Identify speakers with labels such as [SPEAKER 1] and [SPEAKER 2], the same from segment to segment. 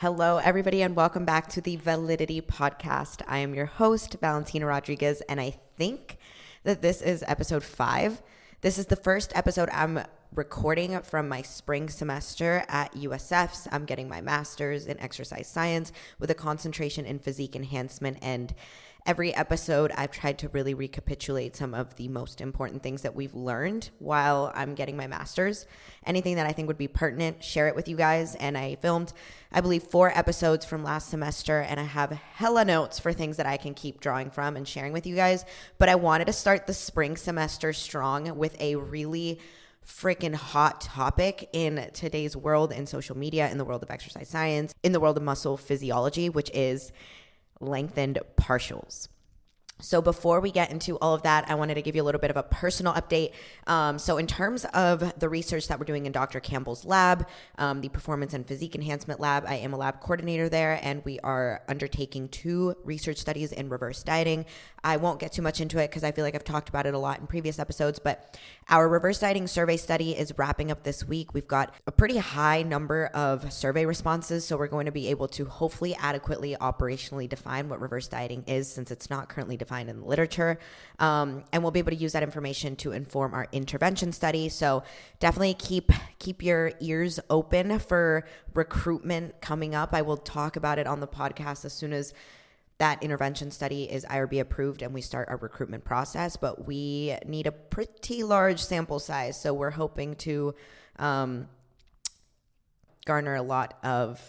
[SPEAKER 1] Hello, everybody, and welcome back to the Validity Podcast. I am your host, Valentina Rodriguez, and I think that this is episode 5. This is the first episode I'm recording from my spring semester at USF's. I'm getting my master's in exercise science with a concentration in physique enhancement, and every episode, I've tried to really recapitulate some of the most important things that we've learned while I'm getting my master's. Anything that I think would be pertinent, share it with you guys. And I filmed, I believe, 4 episodes from last semester, and I have hella notes for things that I can keep drawing from and sharing with you guys. But I wanted to start the spring semester strong with a really freaking hot topic in today's world, in social media, in the world of exercise science, in the world of muscle physiology, which is lengthened partials. So before we get into all of that, I wanted to give you a little bit of a personal update. So in terms of the research that we're doing in Dr. Campbell's lab, the Performance and Physique Enhancement Lab, I am a lab coordinator there, and we are undertaking 2 research studies in reverse dieting. I won't get too much into it because I feel like I've talked about it a lot in previous episodes, but our reverse dieting survey study is wrapping up this week. We've got a pretty high number of survey responses, so we're going to be able to hopefully adequately operationally define what reverse dieting is, since it's not currently defined in the literature, and we'll be able to use that information to inform our intervention study. So definitely keep your ears open for recruitment coming up. I will talk about it on the podcast as soon as that intervention study is IRB approved and we start our recruitment process, but we need a pretty large sample size. So we're hoping to garner a lot of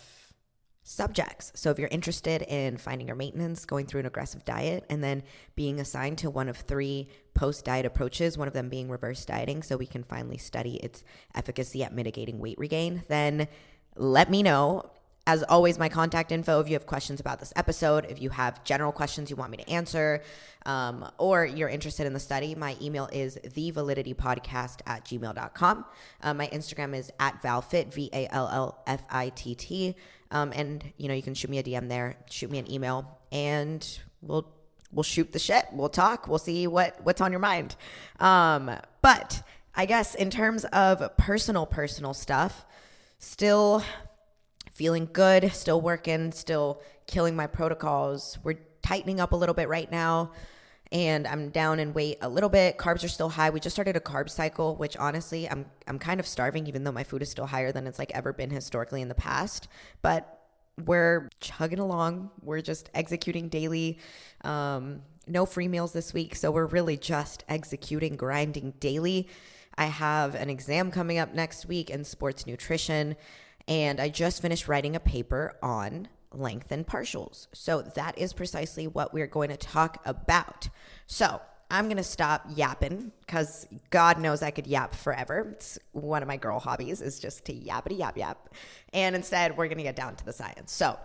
[SPEAKER 1] subjects. So if you're interested in finding your maintenance, going through an aggressive diet, and then being assigned to one of 3 post-diet approaches, one of them being reverse dieting, so we can finally study its efficacy at mitigating weight regain, then let me know. As always, my contact info, if you have questions about this episode, if you have general questions you want me to answer, or you're interested in the study, my email is thevaliditypodcast@gmail.com. My Instagram is @VallFitt, VALLFITT. And you can shoot me a DM there, shoot me an email, and we'll shoot the shit. We'll talk. We'll see what's on your mind. But I guess in terms of personal stuff, still feeling good, still working, still killing my protocols. We're tightening up a little bit right now, and I'm down in weight a little bit. Carbs are still high. We just started a carb cycle, which honestly, I'm kind of starving, even though my food is still higher than it's ever been historically in the past. But we're chugging along. We're just executing daily. No free meals this week, so we're really just executing, grinding daily. I have an exam coming up next week in sports nutrition, and I just finished writing a paper on lengthened partials. So that is precisely what we're going to talk about. So I'm going to stop yapping, because God knows I could yap forever. It's one of my girl hobbies, is just to yappity yap. And instead, we're going to get down to the science. So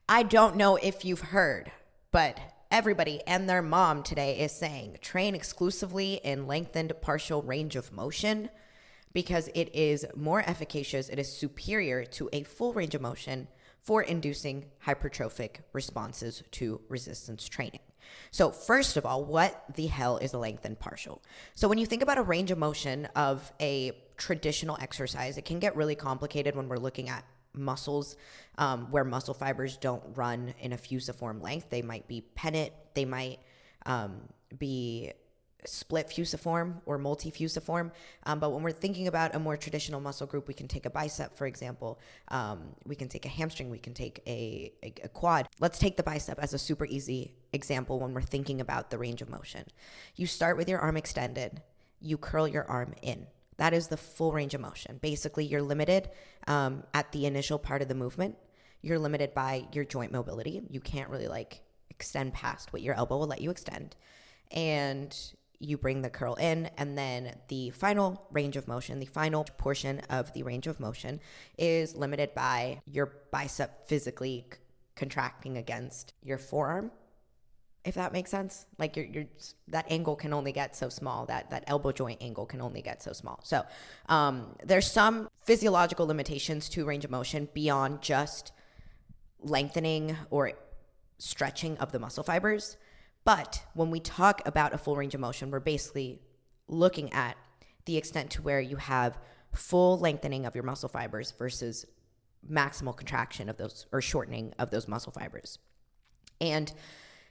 [SPEAKER 1] I don't know if you've heard, but everybody and their mom today is saying train exclusively in lengthened partial range of motion, because it is more efficacious, it is superior to a full range of motion for inducing hypertrophic responses to resistance training. So first of all, what the hell is a lengthened partial? So when you think about a range of motion of a traditional exercise, it can get really complicated when we're looking at muscles, where muscle fibers don't run in a fusiform length. They might be pennate, they might be split fusiform or multi-fusiform. But when we're thinking about a more traditional muscle group, we can take a bicep, for example. We can take a hamstring. We can take a quad. Let's take the bicep as a super easy example when we're thinking about the range of motion. You start with your arm extended. You curl your arm in. That is the full range of motion. Basically, you're limited at the initial part of the movement. You're limited by your joint mobility. You can't really extend past what your elbow will let you extend. And you bring the curl in, and then the final range of motion, the final portion of the range of motion is limited by your bicep physically contracting against your forearm, if that makes sense. Your that angle can only get so small, that elbow joint angle can only get so small. So there's some physiological limitations to range of motion beyond just lengthening or stretching of the muscle fibers. But when we talk about a full range of motion, we're basically looking at the extent to where you have full lengthening of your muscle fibers versus maximal contraction of those, or shortening of those muscle fibers. And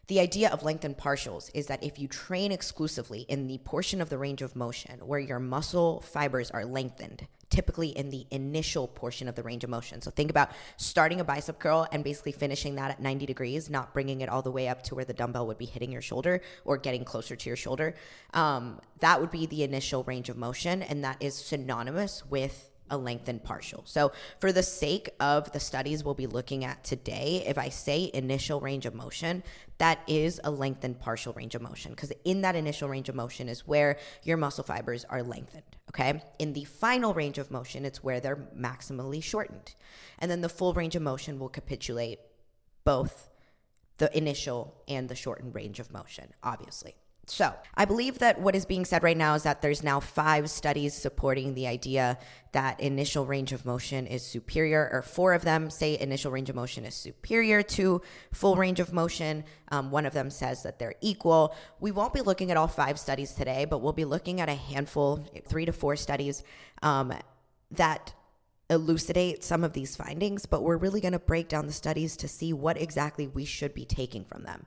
[SPEAKER 1] the idea of lengthened partials is that if you train exclusively in the portion of the range of motion where your muscle fibers are lengthened, typically in the initial portion of the range of motion. So think about starting a bicep curl and basically finishing that at 90 degrees, not bringing it all the way up to where the dumbbell would be hitting your shoulder or getting closer to your shoulder. That would be the initial range of motion, and that is synonymous with a lengthened partial. So for the sake of the studies we'll be looking at today, if I say initial range of motion, that is a lengthened partial range of motion, because in that initial range of motion is where your muscle fibers are lengthened, okay? In the final range of motion, it's where they're maximally shortened. And then the full range of motion will capitulate both the initial and the shortened range of motion, obviously. So I believe that what is being said right now is that there's now 5 studies supporting the idea that initial range of motion is superior, or 4 of them say initial range of motion is superior to full range of motion. One of them says that they're equal. We won't be looking at all 5 studies today, but we'll be looking at a handful, 3 to 4 studies that elucidate some of these findings, but we're really going to break down the studies to see what exactly we should be taking from them.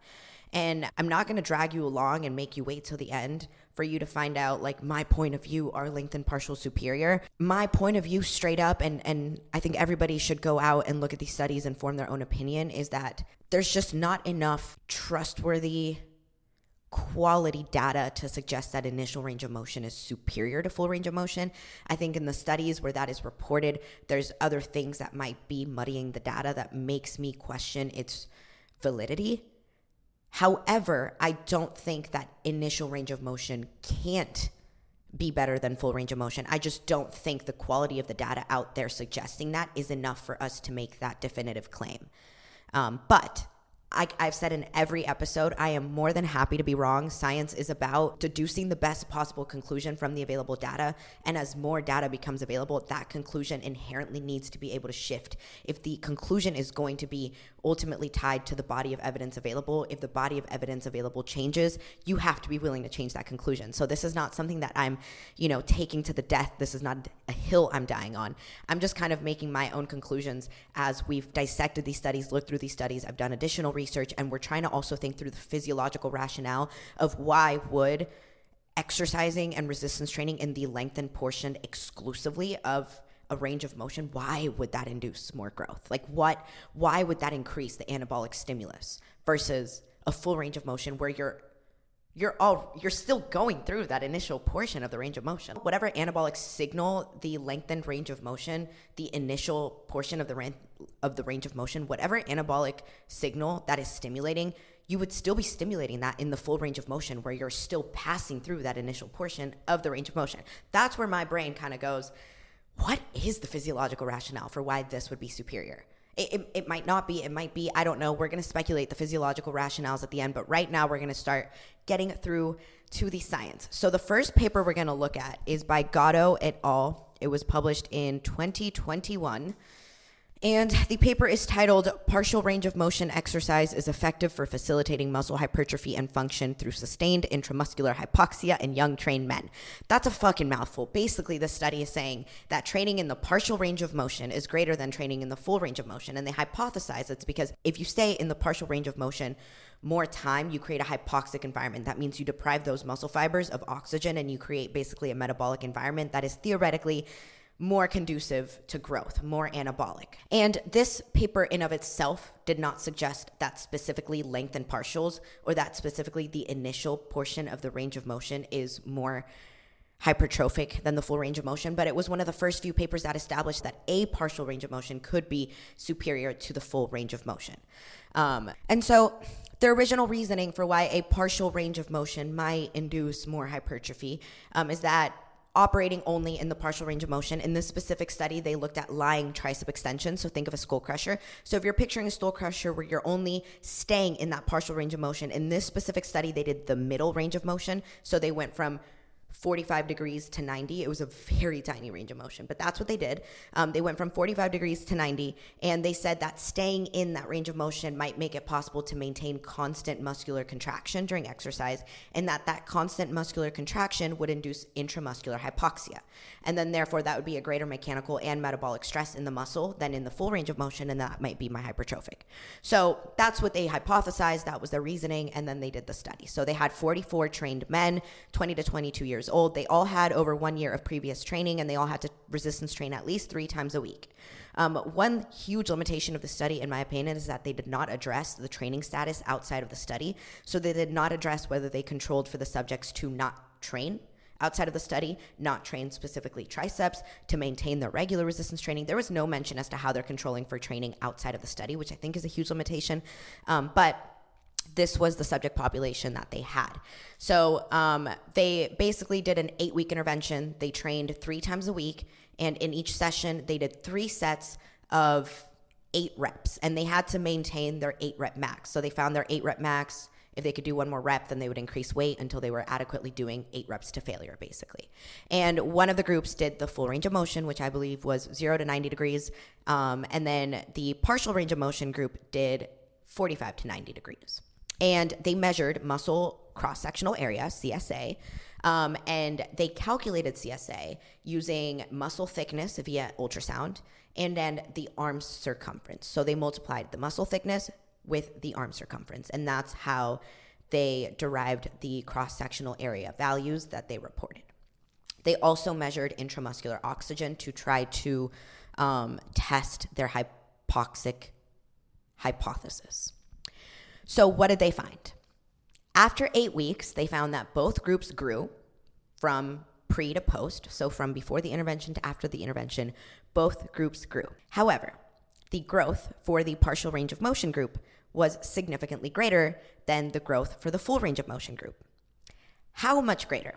[SPEAKER 1] And I'm not going to drag you along and make you wait till the end for you to find out, like, my point of view, are lengthened partial superior? My point of view straight up, and I think everybody should go out and look at these studies and form their own opinion, is that there's just not enough trustworthy quality data to suggest that initial range of motion is superior to full range of motion. I think in the studies where that is reported, there's other things that might be muddying the data that makes me question its validity. However, I don't think that initial range of motion can't be better than full range of motion. I just don't think the quality of the data out there suggesting that is enough for us to make that definitive claim. But I've said in every episode, I am more than happy to be wrong. Science is about deducing the best possible conclusion from the available data. And as more data becomes available, that conclusion inherently needs to be able to shift. If the conclusion is going to be ultimately tied to the body of evidence available, if the body of evidence available changes, you have to be willing to change that conclusion. So this is not something that I'm, taking to the death. This is not a hill I'm dying on. I'm just kind of making my own conclusions as we've dissected these studies, looked through these studies. I've done additional research, and we're trying to also think through the physiological rationale of why would exercising and resistance training in the lengthened portion exclusively of a range of motion, why would that induce more growth? Like why would that increase the anabolic stimulus versus a full range of motion where you're still going through that initial portion of the range of motion? Whatever anabolic signal the lengthened range of motion, the initial portion of the range of motion, whatever anabolic signal that is stimulating, you would still be stimulating that in the full range of motion where you're still passing through that initial portion of the range of motion. That's where my brain kind of goes, what is the physiological rationale for why this would be superior? It might not be, it might be, I don't know. We're going to speculate the physiological rationales at the end, but right now we're going to start getting through to the science. So the first paper we're going to look at is by Gatto et al. It was published in 2021. And the paper is titled, Partial Range of Motion Exercise is Effective for Facilitating Muscle Hypertrophy and Function Through Sustained Intramuscular Hypoxia in Young Trained Men. That's a fucking mouthful. Basically, the study is saying that training in the partial range of motion is greater than training in the full range of motion. And they hypothesize it's because if you stay in the partial range of motion more time, you create a hypoxic environment. That means you deprive those muscle fibers of oxygen and you create basically a metabolic environment that is theoretically more conducive to growth, more anabolic. And this paper in of itself did not suggest that specifically lengthened partials or that specifically the initial portion of the range of motion is more hypertrophic than the full range of motion, but it was one of the first few papers that established that a partial range of motion could be superior to the full range of motion. And so the original reasoning for why a partial range of motion might induce more hypertrophy is that operating only in the partial range of motion. In this specific study, they looked at lying tricep extension. So think of a skull crusher. So if you're picturing a skull crusher where you're only staying in that partial range of motion, in this specific study, they did the middle range of motion. So they went from 45 degrees to 90. It was a very tiny range of motion, but that's what they did. They went from 45 degrees to 90, and they said that staying in that range of motion might make it possible to maintain constant muscular contraction during exercise, and that constant muscular contraction would induce intramuscular hypoxia. And then therefore that would be a greater mechanical and metabolic stress in the muscle than in the full range of motion, and that might be my hypertrophic. So that's what they hypothesized. That was their reasoning, and then they did the study. So they had 44 trained men, 20 to 22 years old. They all had over 1 year of previous training, and they all had to resistance train at least 3 times a week. One huge limitation of the study, in my opinion, is that they did not address the training status outside of the study. So they did not address whether they controlled for the subjects to not train outside of the study, not train specifically triceps, to maintain their regular resistance training. There was no mention as to how they're controlling for training outside of the study, which I think is a huge limitation. But this was the subject population that they had. So they basically did an 8-week intervention. They trained 3 times a week, and in each session, they did 3 sets of 8 reps, and they had to maintain their 8-rep max. So they found their 8-rep max. If they could do 1 more rep, then they would increase weight until they were adequately doing 8 reps to failure, basically. And one of the groups did the full range of motion, which I believe was 0 to 90 degrees. And then the partial range of motion group did 45 to 90 degrees. And they measured muscle cross-sectional area, CSA, and they calculated CSA using muscle thickness via ultrasound and then the arm circumference. So they multiplied the muscle thickness with the arm circumference, and that's how they derived the cross-sectional area values that they reported. They also measured intramuscular oxygen to try to test their hypoxic hypothesis. So what did they find? After 8 weeks, they found that both groups grew from pre to post. So from before the intervention to after the intervention, both groups grew. However, the growth for the partial range of motion group was significantly greater than the growth for the full range of motion group. How much greater?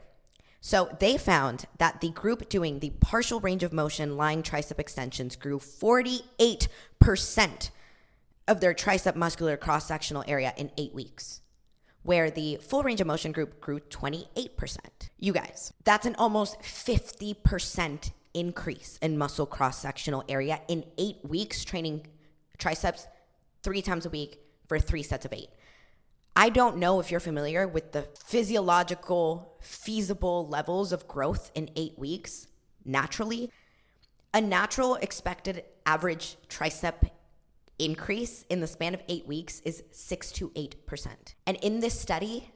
[SPEAKER 1] So they found that the group doing the partial range of motion lying tricep extensions grew 48% of their tricep muscular cross-sectional area in 8 weeks, where the full range of motion group grew 28%. You guys, that's an almost 50% increase in muscle cross-sectional area in 8 weeks, training triceps 3 times a week for 3 sets of 8. I don't know if you're familiar with the physiological, feasible levels of growth in 8 weeks naturally. A natural expected average tricep increase in the span of 8 weeks is 6 to 8%. And in this study,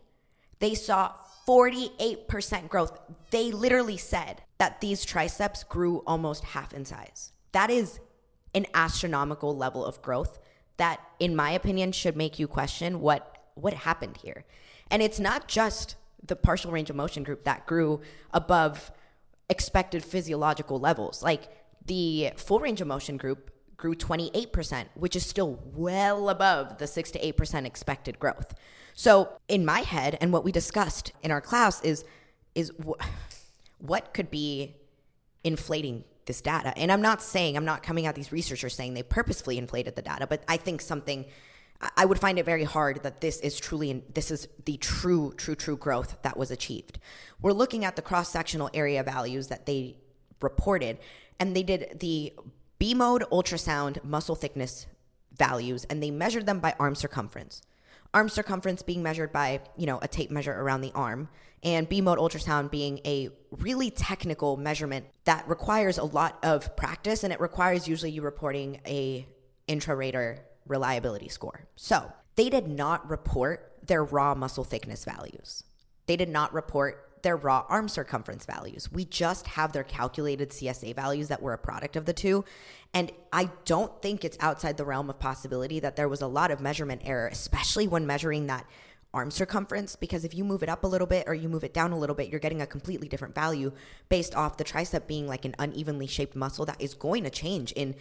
[SPEAKER 1] they saw 48% growth. They literally said that these triceps grew almost half in size. That is an astronomical level of growth that, in my opinion, should make you question what happened here. And it's not just the partial range of motion group that grew above expected physiological levels. Like the full range of motion group grew 28%, which is still well above the 6 to 8% expected growth. So in my head, and what we discussed in our class is what could be inflating this data. And I'm not coming at these researchers saying they purposefully inflated the data, but I think I would find it very hard that this is the true growth that was achieved. We're looking at the cross-sectional area values that they reported, and they did the B-mode ultrasound muscle thickness values, and they measured them by arm circumference. Arm circumference being measured by, a tape measure around the arm, and B-mode ultrasound being a really technical measurement that requires a lot of practice, and it requires usually you reporting a intra-rater reliability score. So they did not report their raw muscle thickness values. They did not report their raw arm circumference values. We just have their calculated CSA values that were a product of the two. And I don't think it's outside the realm of possibility that there was a lot of measurement error, especially when measuring that arm circumference, because if you move it up a little bit or you move it down a little bit, you're getting a completely different value based off the tricep being like an unevenly shaped muscle that is going to change in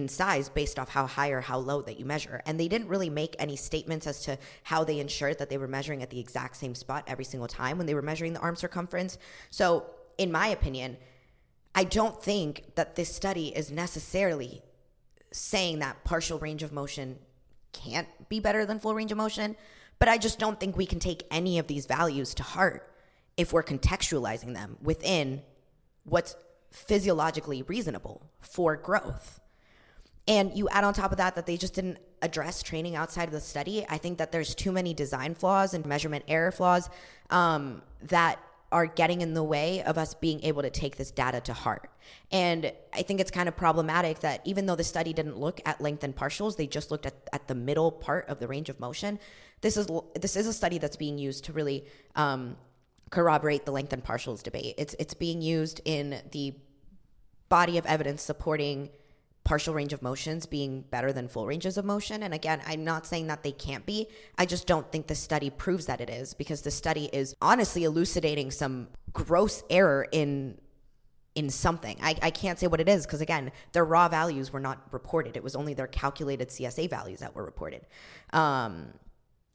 [SPEAKER 1] size based off how high or how low that you measure. And they didn't really make any statements as to how they ensured that they were measuring at the exact same spot every single time when they were measuring the arm circumference. So in my opinion, I don't think that this study is necessarily saying that partial range of motion can't be better than full range of motion. But I just don't think we can take any of these values to heart if we're contextualizing them within what's physiologically reasonable for growth. And you add on top of that they just didn't address training outside of the study. I think that there's too many design flaws and measurement error flaws that are getting in the way of us being able to take this data to heart. And I think it's kind of problematic that even though the study didn't look at lengthened partials, they just looked at the middle part of the range of motion. This is a study that's being used to really corroborate the lengthened partials debate. It's being used in the body of evidence supporting partial range of motions being better than full ranges of motion. And again, I'm not saying that they can't be. I just don't think the study proves that it is, because the study is honestly elucidating some gross error in something. I can't say what it is, because again, their raw values were not reported. It was only their calculated CSA values that were reported.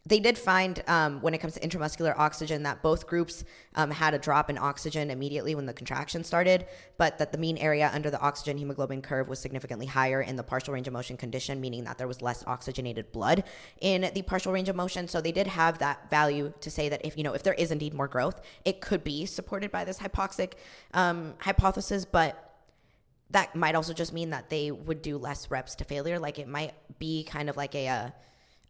[SPEAKER 1] They did find, when it comes to intramuscular oxygen, that both groups had a drop in oxygen immediately when the contraction started, but that the mean area under the oxygen hemoglobin curve was significantly higher in the partial range of motion condition, meaning that there was less oxygenated blood in the partial range of motion. So they did have that value to say that if there is indeed more growth, it could be supported by this hypoxic hypothesis, but that might also just mean that they would do less reps to failure. Like it might be kind of like a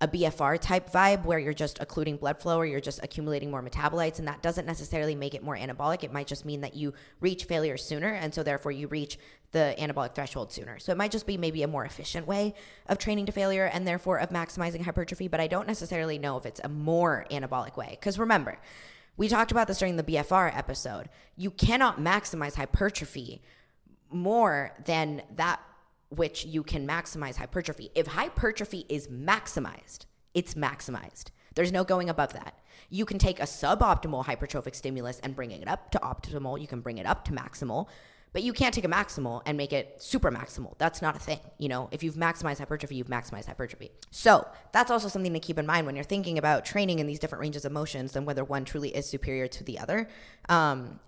[SPEAKER 1] BFR type vibe where you're just occluding blood flow or you're just accumulating more metabolites, and that doesn't necessarily make it more anabolic. It might just mean that you reach failure sooner, and so therefore you reach the anabolic threshold sooner. So it might just be maybe a more efficient way of training to failure and therefore of maximizing hypertrophy, but I don't necessarily know if it's a more anabolic way. Because remember, we talked about this during the BFR episode. You cannot maximize hypertrophy more than that which you can maximize hypertrophy. If hypertrophy is maximized, it's maximized. There's no going above that. You can take a suboptimal hypertrophic stimulus and bring it up to optimal. You can bring it up to maximal, but you can't take a maximal and make it super maximal. That's not a thing. If you've maximized hypertrophy, you've maximized hypertrophy. So that's also something to keep in mind when you're thinking about training in these different ranges of motions and whether one truly is superior to the other.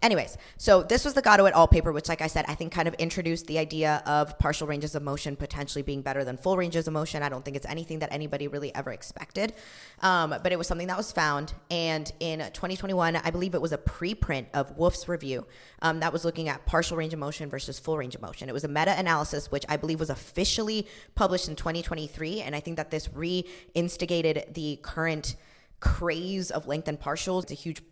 [SPEAKER 1] Anyways, so this was the Gatto et al. Paper, which, like I said, I think kind of introduced the idea of partial ranges of motion potentially being better than full ranges of motion. I don't think it's anything that anybody really ever expected, but it was something that was found. And in 2021, I believe it was a preprint of Wolf's review that was looking at partial range of motion versus full range of motion. It was a meta-analysis, which I believe was officially published in 2023. And I think that this re-instigated the current craze of lengthened partials. It's a huge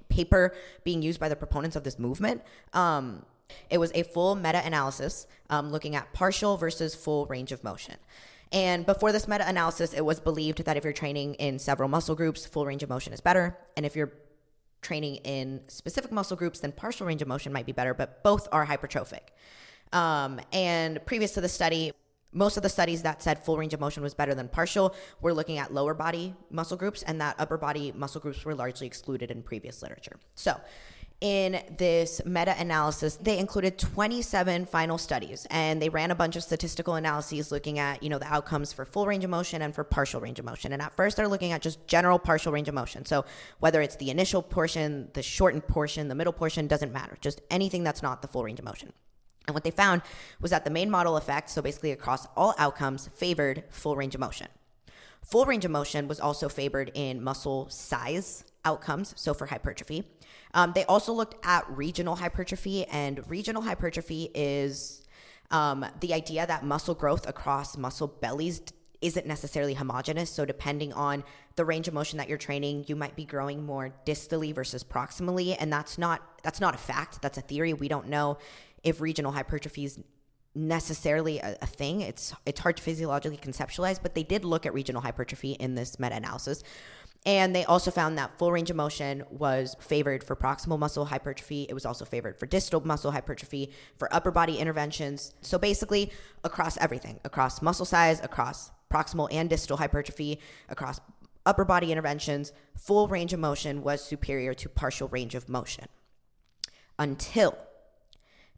[SPEAKER 1] paper being used by the proponents of this movement. It was a full meta-analysis looking at partial versus full range of motion. And before this meta-analysis, it was believed that if you're training in several muscle groups, full range of motion is better. And if you're training in specific muscle groups, then partial range of motion might be better, but both are hypertrophic. And previous to the study, most of the studies that said full range of motion was better than partial were looking at lower body muscle groups, and that upper body muscle groups were largely excluded in previous literature. So in this meta-analysis, they included 27 final studies, and they ran a bunch of statistical analyses looking at, the outcomes for full range of motion and for partial range of motion. And at first, they're looking at just general partial range of motion. So whether it's the initial portion, the shortened portion, the middle portion, doesn't matter. Just anything that's not the full range of motion. And what they found was that the main model effect, so basically across all outcomes, favored full range of motion. Full range of motion was also favored in muscle size outcomes, so for hypertrophy. They also looked at regional hypertrophy, and regional hypertrophy is the idea that muscle growth across muscle bellies isn't necessarily homogeneous. So depending on the range of motion that you're training, you might be growing more distally versus proximally, and that's not a fact. That's a theory. We don't know if regional hypertrophy is necessarily a thing. It's hard to physiologically conceptualize, but they did look at regional hypertrophy in this meta-analysis. And they also found that full range of motion was favored for proximal muscle hypertrophy. It was also favored for distal muscle hypertrophy, for upper body interventions. So basically across everything, across muscle size, across proximal and distal hypertrophy, across upper body interventions, full range of motion was superior to partial range of motion until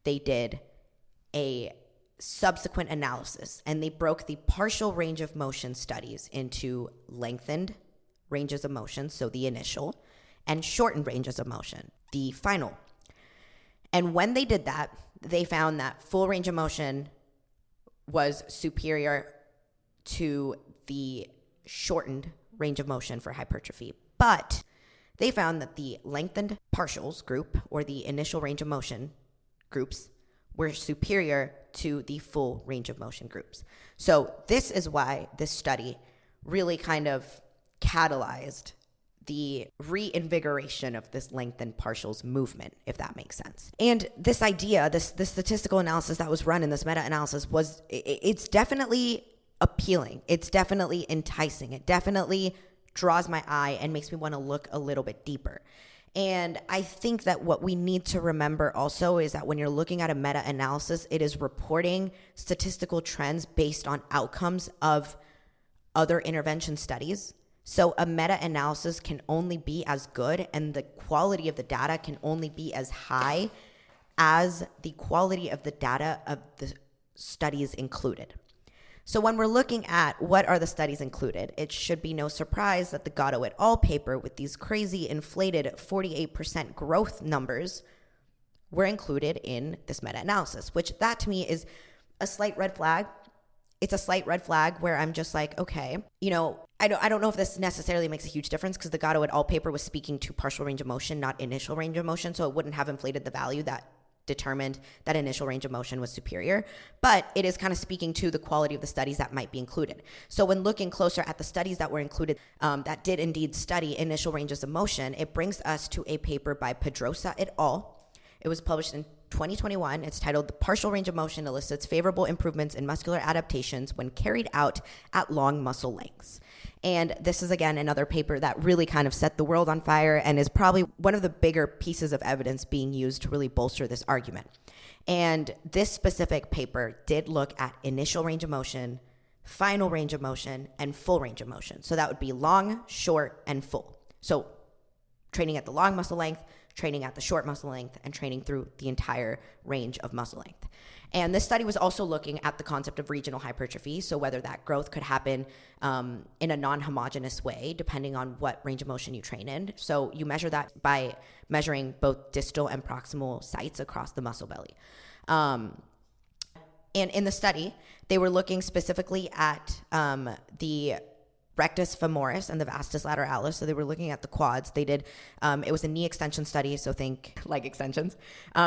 [SPEAKER 1] they did a subsequent analysis, and they broke the partial range of motion studies into lengthened ranges of motion, so the initial, and shortened ranges of motion, the final. And when they did that, they found that full range of motion was superior to the shortened range of motion for hypertrophy. But they found that the lengthened partials group, or the initial range of motion groups, were superior to the full range of motion groups. So this is why this study really kind of catalyzed the reinvigoration of this lengthened partials movement, if that makes sense. And this idea, this statistical analysis that was run in this meta-analysis it's definitely appealing. It's definitely enticing. It definitely draws my eye and makes me want to look a little bit deeper. And I think that what we need to remember also is that when you're looking at a meta-analysis, it is reporting statistical trends based on outcomes of other intervention studies. So a meta-analysis can only be as good, and the quality of the data can only be as high as the quality of the data of the studies included. So when we're looking at what are the studies included, it should be no surprise that the Gatto et al. Paper with these crazy inflated 48% growth numbers were included in this meta-analysis, which that to me is a slight red flag. It's a slight red flag where I'm just like, okay, I don't know if this necessarily makes a huge difference, because the Gatto et al. Paper was speaking to partial range of motion, not initial range of motion, so it wouldn't have inflated the value that determined that initial range of motion was superior, but it is kind of speaking to the quality of the studies that might be included. So when looking closer at the studies that were included that did indeed study initial ranges of motion, it brings us to a paper by Pedrosa et al. It was published in 2021. It's titled "The Partial Range of Motion Elicits Favorable Improvements in Muscular Adaptations When Carried Out at Long Muscle Lengths." And this is, again, another paper that really kind of set the world on fire and is probably one of the bigger pieces of evidence being used to really bolster this argument. And this specific paper did look at initial range of motion, final range of motion, and full range of motion. So that would be long, short, and full. So training at the long muscle length, training at the short muscle length, and training through the entire range of muscle length. And this study was also looking at the concept of regional hypertrophy, so whether that growth could happen in a non-homogeneous way, depending on what range of motion you train in. So you measure that by measuring both distal and proximal sites across the muscle belly. And in the study, they were looking specifically at the rectus femoris and the vastus lateralis. So they were looking at the quads. They did, it was a knee extension study, so think leg extensions.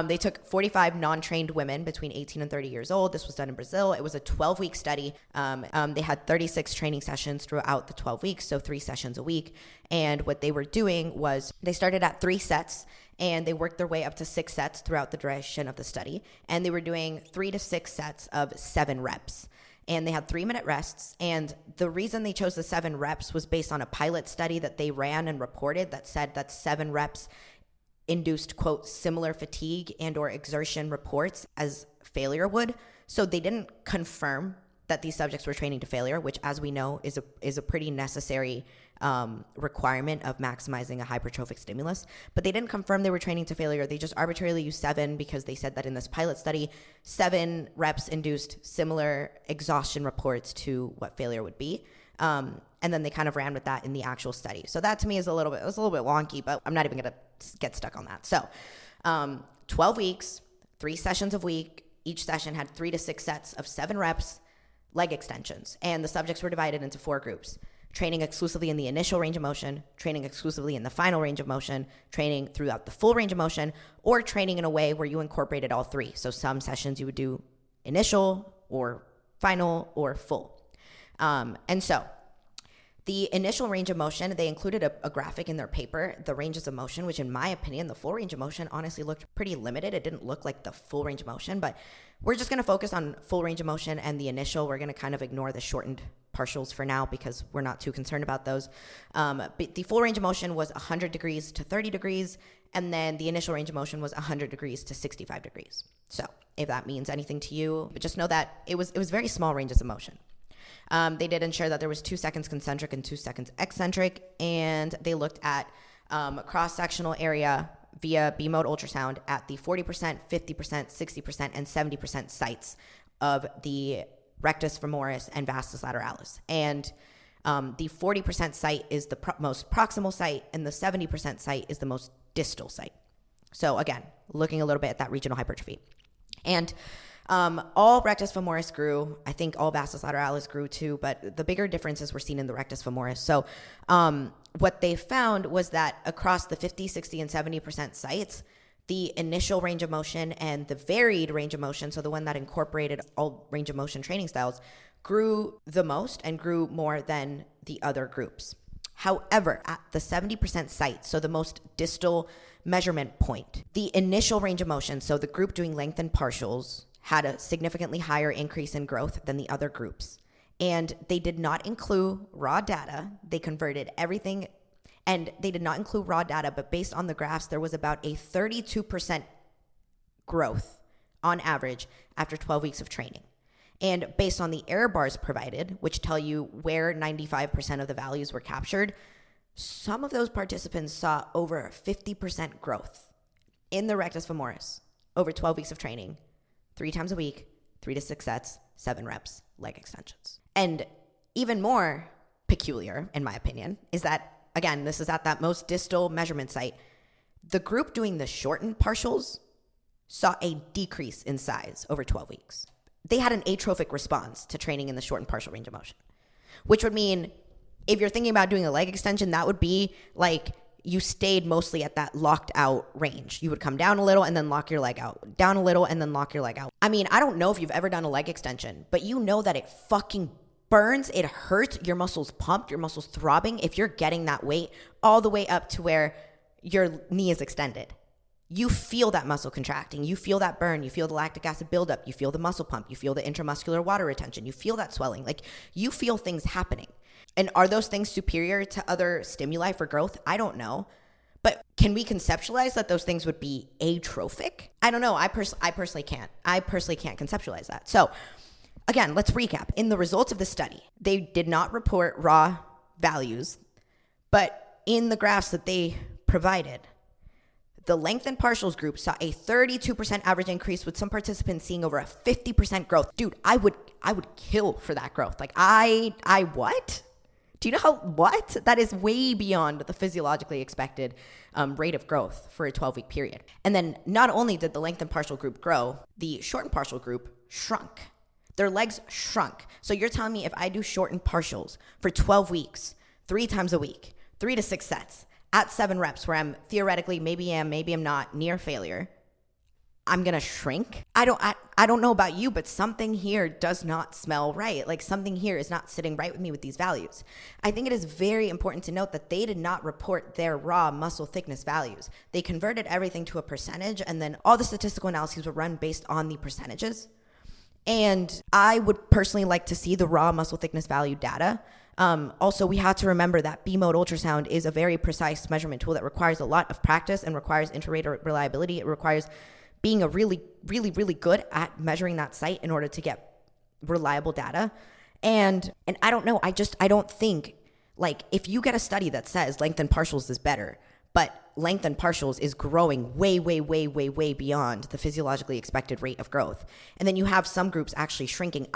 [SPEAKER 1] They took 45 non-trained women between 18 and 30 years old. This was done in Brazil. It was a 12-week study. They had 36 training sessions throughout the 12 weeks, so 3 sessions a week. And what they were doing was they started at 3 sets, and they worked their way up to 6 sets throughout the duration of the study. And they were doing 3 to 6 sets of 7 reps. And they had 3-minute rests. And the reason they chose the 7 reps was based on a pilot study that they ran and reported that said that 7 reps induced, quote, similar fatigue and or exertion reports as failure would. So they didn't confirm that these subjects were training to failure, which, as we know, is a pretty necessary requirement of maximizing a hypertrophic stimulus. But they didn't confirm they were training to failure. They just arbitrarily used 7 because they said that in this pilot study, 7 reps induced similar exhaustion reports to what failure would be. And then they kind of ran with that in the actual study. So that to me is a little bit wonky, but I'm not even going to get stuck on that. So 12 weeks, 3 sessions a week. Each session had 3 to 6 sets of 7 reps, leg extensions. And the subjects were divided into 4 groups. Training exclusively in the initial range of motion, training exclusively in the final range of motion, training throughout the full range of motion, or training in a way where you incorporated all 3. So some sessions you would do initial or final or full. And so the initial range of motion, they included a graphic in their paper, the ranges of motion, which in my opinion, the full range of motion honestly looked pretty limited. It didn't look like the full range of motion, but we're just going to focus on full range of motion and the initial. We're going to kind of ignore the shortened partials for now because we're not too concerned about those. But the full range of motion was 100 degrees to 30 degrees, and then the initial range of motion was 100 degrees to 65 degrees. So if that means anything to you, but just know that it was very small ranges of motion. They did ensure that there was 2 seconds concentric and 2 seconds eccentric, and they looked at cross-sectional area via B-mode ultrasound at the 40%, 50%, 60%, and 70% sites of the rectus femoris and vastus lateralis. And the 40% site is the most proximal site, and the 70% site is the most distal site. So again, looking a little bit at that regional hypertrophy. And All rectus femoris grew. I think all vastus lateralis grew too, but the bigger differences were seen in the rectus femoris. So what they found was that across the 50, 60, and 70% sites, the initial range of motion and the varied range of motion, so the one that incorporated all range of motion training styles, grew the most and grew more than the other groups. However, at the 70% site, so the most distal measurement point, the initial range of motion, so the group doing lengthened partials, had a significantly higher increase in growth than the other groups. And they did not include raw data. They converted everything, and they did not include raw data, but based on the graphs, there was about a 32% growth on average after 12 weeks of training. And based on the error bars provided, which tell you where 95% of the values were captured, some of those participants saw over 50% growth in the rectus femoris over 12 weeks of training, 3 times a week, 3 to 6 sets, 7 reps, leg extensions. And even more peculiar, in my opinion, is that, again, this is at that most distal measurement site, the group doing the shortened partials saw a decrease in size over 12 weeks. They had an atrophic response to training in the shortened partial range of motion, which would mean if you're thinking about doing a leg extension, that would be like you stayed mostly at that locked out range. You would come down a little and then lock your leg out, down a little and then lock your leg out. I mean, I don't know if you've ever done a leg extension, but you know that it fucking burns, it hurts, your muscles pumped, your muscles throbbing if you're getting that weight all the way up to where your knee is extended. You feel that muscle contracting, you feel that burn, you feel the lactic acid buildup, you feel the muscle pump, you feel the intramuscular water retention, you feel that swelling, like you feel things happening. And are those things superior to other stimuli for growth? I don't know. But can we conceptualize that those things would be atrophic? I don't know. I personally can't. I personally can't conceptualize that. So again, let's recap. In the results of the study, they did not report raw values, but in the graphs that they provided, the lengthened partials group saw a 32% average increase, with some participants seeing over a 50% growth. Dude, I would kill for that growth. Like I what? Do you know what? That is way beyond the physiologically expected rate of growth for a 12-week period. And then not only did the lengthened partial group grow, the shortened partial group shrunk. Their legs shrunk. So you're telling me if I do shortened partials for 12 weeks, 3 times a week, 3 to 6 sets, at 7 reps, where I'm theoretically, maybe I'm not, near failure, I'm going to shrink? I don't know about you, but something here does not smell right. Like something here is not sitting right with me with these values. I think it is very important to note that they did not report their raw muscle thickness values. They converted everything to a percentage, and then all the statistical analyses were run based on the percentages. And I would personally like to see the raw muscle thickness value data. Also, we have to remember that B-mode ultrasound is a very precise measurement tool that requires a lot of practice and requires inter-rater reliability. It requires being a really, really, really good at measuring that site in order to get reliable data. And I don't know, I don't think, like, if you get a study that says lengthened partials is better, but lengthened partials is growing way, way, way, way, way beyond the physiologically expected rate of growth, and then you have some groups actually shrinking,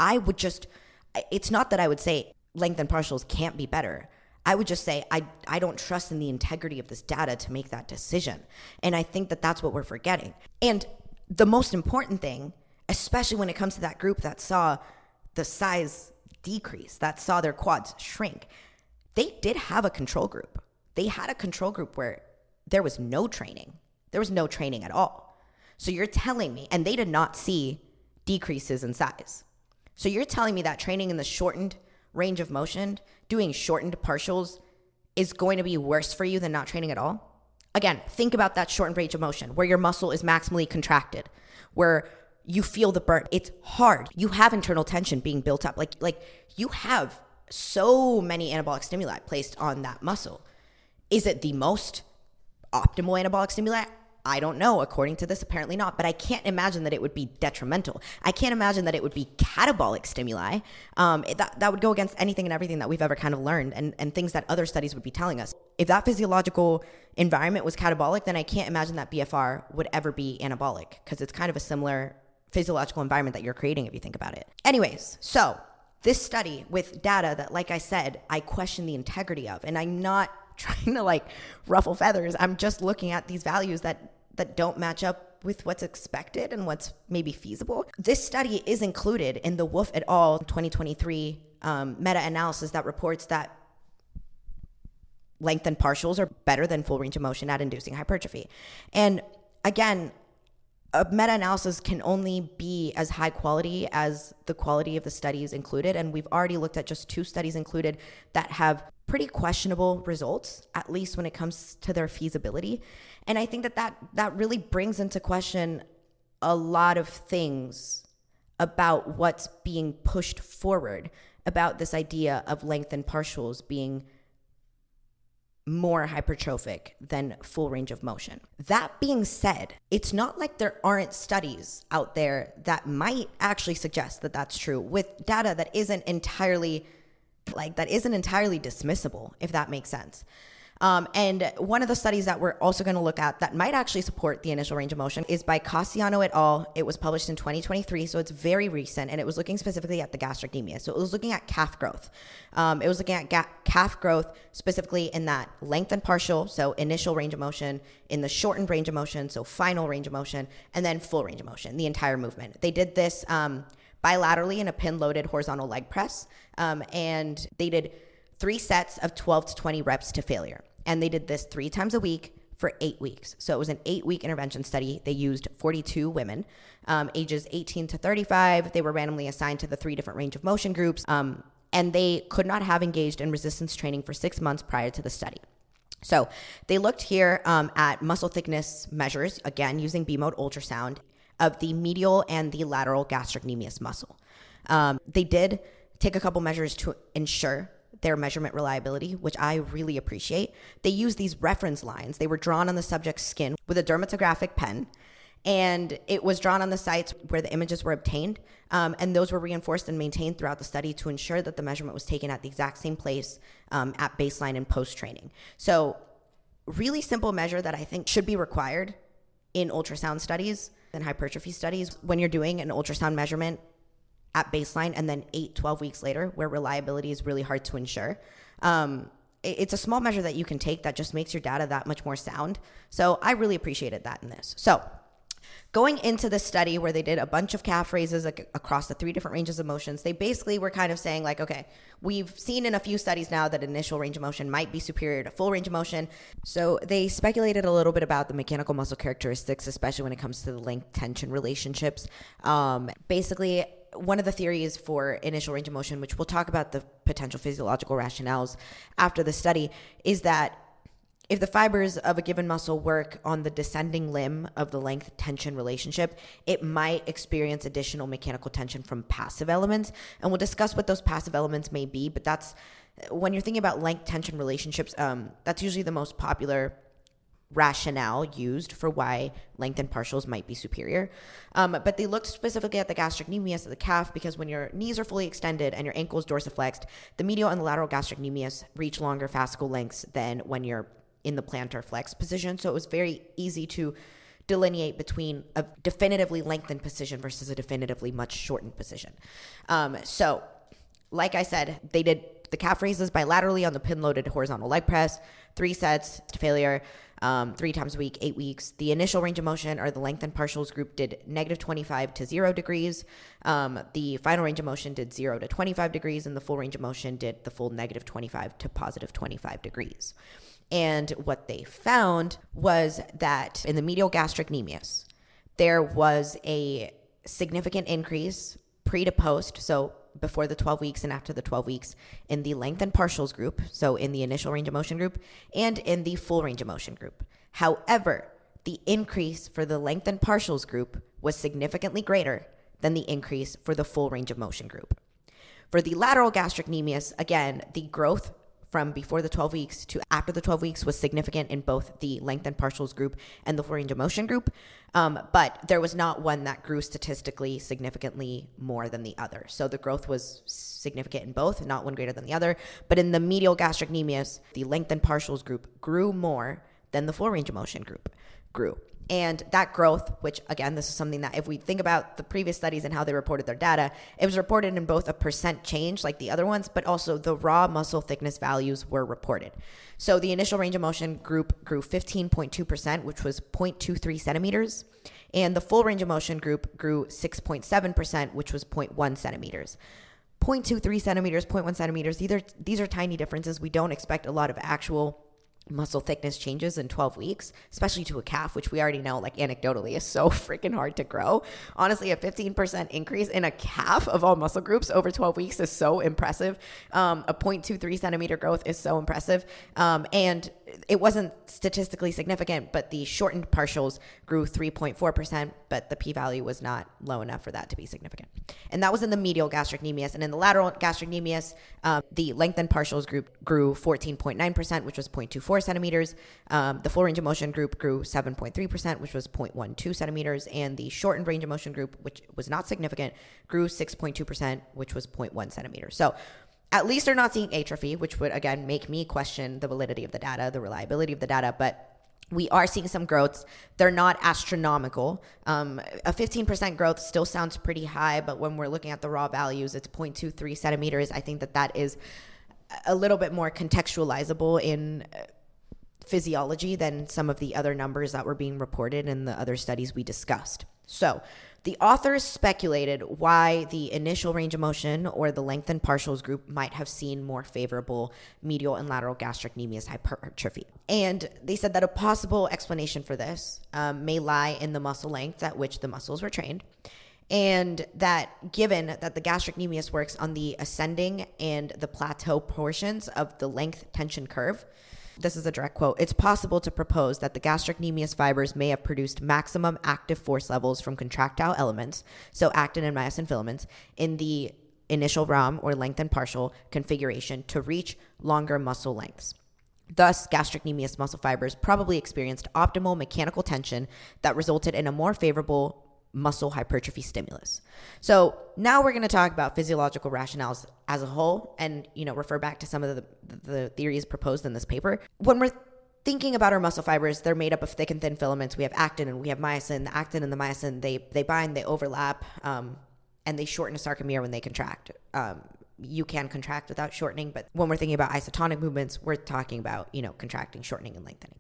[SPEAKER 1] it's not that I would say lengthened partials can't be better. I would just say I don't trust in the integrity of this data to make that decision. And I think that that's what we're forgetting. And the most important thing, especially when it comes to that group that saw the size decrease, that saw their quads shrink, they did have a control group. They had a control group where there was no training. There was no training at all. So you're telling me, and they did not see decreases in size. So you're telling me that training in the shortened range of motion, doing shortened partials, is going to be worse for you than not training at all? Again, think about that shortened range of motion where your muscle is maximally contracted, where you feel the burn. It's hard. You have internal tension being built up. Like you have so many anabolic stimuli placed on that muscle. Is it the most optimal anabolic stimuli? I don't know. According to this, apparently not. But I can't imagine that it would be detrimental. I can't imagine that it would be catabolic stimuli. That would go against anything and everything that we've ever kind of learned, and things that other studies would be telling us. If that physiological environment was catabolic, then I can't imagine that BFR would ever be anabolic, because it's kind of a similar physiological environment that you're creating if you think about it. Anyways, so this study with data that, like I said, I question the integrity of, and I'm not trying to like ruffle feathers. I'm just looking at these values that don't match up with what's expected and what's maybe feasible. This study is included in the Wolf et al. 2023 meta-analysis that reports that lengthened partials are better than full range of motion at inducing hypertrophy. And again, a meta-analysis can only be as high quality as the quality of the studies included. And we've already looked at just 2 studies included that have pretty questionable results, at least when it comes to their feasibility. And I think that really brings into question a lot of things about what's being pushed forward about this idea of lengthened partials being more hypertrophic than full range of motion. That being said, it's not like there aren't studies out there that might actually suggest that that's true, with data that isn't entirely dismissible, if that makes sense. And one of the studies that we're also going to look at that might actually support the initial range of motion is by Cassiano et al. It was published in 2023, so it's very recent, and it was looking specifically at the gastrocnemius. So it was looking at calf growth. It was looking at calf growth specifically in that lengthened partial, so initial range of motion, in the shortened range of motion, so final range of motion, and then full range of motion, the entire movement. They did this bilaterally in a pin-loaded horizontal leg press, and they did 3 sets of 12 to 20 reps to failure. And they did this 3 times a week for 8 weeks. So it was an 8-week intervention study. They used 42 women, ages 18 to 35. They were randomly assigned to the 3 different range of motion groups, and they could not have engaged in resistance training for 6 months prior to the study. So they looked here at muscle thickness measures, again, using B-mode ultrasound, of the medial and the lateral gastrocnemius muscle. They did take a couple measures to ensure their measurement reliability, which I really appreciate. They used these reference lines. They were drawn on the subject's skin with a dermatographic pen, and it was drawn on the sites where the images were obtained, and those were reinforced and maintained throughout the study to ensure that the measurement was taken at the exact same place at baseline and post-training. So really simple measure that I think should be required in ultrasound studies and hypertrophy studies when you're doing an ultrasound measurement at baseline and then 8-12 weeks later, where reliability is really hard to ensure. It's a small measure that you can take that just makes your data that much more sound. So I really appreciated that in this. So going into this study where they did a bunch of calf raises across the 3 different ranges of motions, they basically were kind of saying like, okay, we've seen in a few studies now that initial range of motion might be superior to full range of motion. So they speculated a little bit about the mechanical muscle characteristics, especially when it comes to the length tension relationships. Basically, one of the theories for initial range of motion, which we'll talk about the potential physiological rationales after the study, is that if the fibers of a given muscle work on the descending limb of the length tension relationship, it might experience additional mechanical tension from passive elements. And we'll discuss what those passive elements may be, but that's when you're thinking about length tension relationships, that's usually the most popular rationale used for why lengthened partials might be superior. But they looked specifically at the gastrocnemius of the calf because when your knees are fully extended and your ankles dorsiflexed, the medial and the lateral gastrocnemius reach longer fascicle lengths than when you're in the plantar flex position. So it was very easy to delineate between a definitively lengthened position versus a definitively much shortened position. So like I said, they did the calf raises bilaterally on the pin-loaded horizontal leg press, 3 sets to failure, 3 times a week, 8 weeks. The initial range of motion, or the lengthened partials group, did -25 to 0 degrees. The final range of motion did 0 to 25 degrees, and the full range of motion did the full -25 to +25 degrees. And what they found was that in the medial gastrocnemius, there was a significant increase pre to post, so before the 12 weeks and after the 12 weeks, in the lengthened partials group, so in the initial range of motion group, and in the full range of motion group. However, the increase for the lengthened partials group was significantly greater than the increase for the full range of motion group. For the lateral gastrocnemius, again, the growth from before the 12 weeks to after the 12 weeks was significant in both the lengthened partials group and the full range of motion group, but there was not one that grew statistically significantly more than the other. So the growth was significant in both, not one greater than the other, but in the medial gastrocnemius, the lengthened partials group grew more than the full range of motion group grew. And that growth, which again, this is something that if we think about the previous studies and how they reported their data, it was reported in both a percent change like the other ones, but also the raw muscle thickness values were reported. So the initial range of motion group grew 15.2%, which was 0.23 centimeters. And the full range of motion group grew 6.7%, which was 0.1 centimeters. 0.23 centimeters, 0.1 centimeters, these are tiny differences. We don't expect a lot of actual muscle thickness changes in 12 weeks, especially to a calf, which we already know, like anecdotally, is so freaking hard to grow. Honestly, a 15% increase in a calf of all muscle groups over 12 weeks is so impressive. A 0.23 centimeter growth is so impressive. And it wasn't statistically significant, but the shortened partials grew 3.4%, but the p-value was not low enough for that to be significant. And that was in the medial gastrocnemius. And in the lateral gastrocnemius, the lengthened partials group grew 14.9%, which was 0.24 centimeters. The full range of motion group grew 7.3%, which was 0.12 centimeters. And the shortened range of motion group, which was not significant, grew 6.2%, which was 0.1 centimeters. So at least they're not seeing atrophy, which would, again, make me question the validity of the data, the reliability of the data. But we are seeing some growths. They're not astronomical. A 15% growth still sounds pretty high, but when we're looking at the raw values, it's 0.23 centimeters. I think that is a little bit more contextualizable in physiology than some of the other numbers that were being reported in the other studies we discussed. So the authors speculated why the initial range of motion or the lengthened partials group might have seen more favorable medial and lateral gastrocnemius hypertrophy. And they said that a possible explanation for this may lie in the muscle length at which the muscles were trained. And that given that the gastrocnemius works on the ascending and the plateau portions of the length tension curve, this is a direct quote, it's possible to propose that the gastrocnemius fibers may have produced maximum active force levels from contractile elements, so actin and myosin filaments, in the initial ROM or lengthened partial configuration to reach longer muscle lengths. Thus, gastrocnemius muscle fibers probably experienced optimal mechanical tension that resulted in a more favorable muscle hypertrophy stimulus. So now we're going to talk about physiological rationales as a whole and, refer back to some of the theories proposed in this paper. When we're thinking about our muscle fibers, they're made up of thick and thin filaments. We have actin and we have myosin. The actin and the myosin, they bind, they overlap, and they shorten a sarcomere when they contract. You can contract without shortening, but when we're thinking about isotonic movements, we're talking about, contracting, shortening, and lengthening.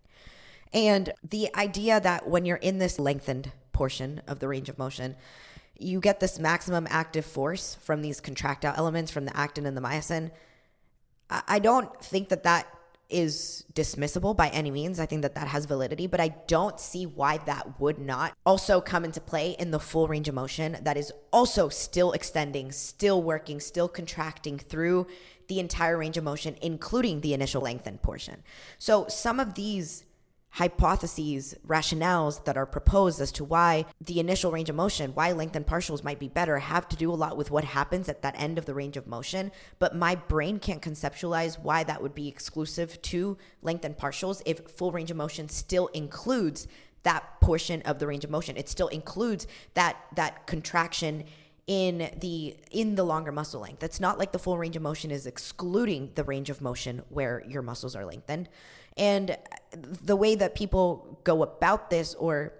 [SPEAKER 1] And the idea that when you're in this lengthened portion of the range of motion, you get this maximum active force from these contractile elements, from the actin and the myosin. I don't think that is dismissible by any means. I think that has validity, but I don't see why that would not also come into play in the full range of motion that is also still extending, still working, still contracting through the entire range of motion, including the initial lengthened portion. So some of these hypotheses, rationales that are proposed as to why the initial range of motion, why lengthened partials might be better, have to do a lot with what happens at that end of the range of motion. But my brain can't conceptualize why that would be exclusive to lengthened partials if full range of motion still includes that portion of the range of motion. It still includes that contraction in the longer muscle length. It's not like the full range of motion is excluding the range of motion where your muscles are lengthened. And the way that people go about this, or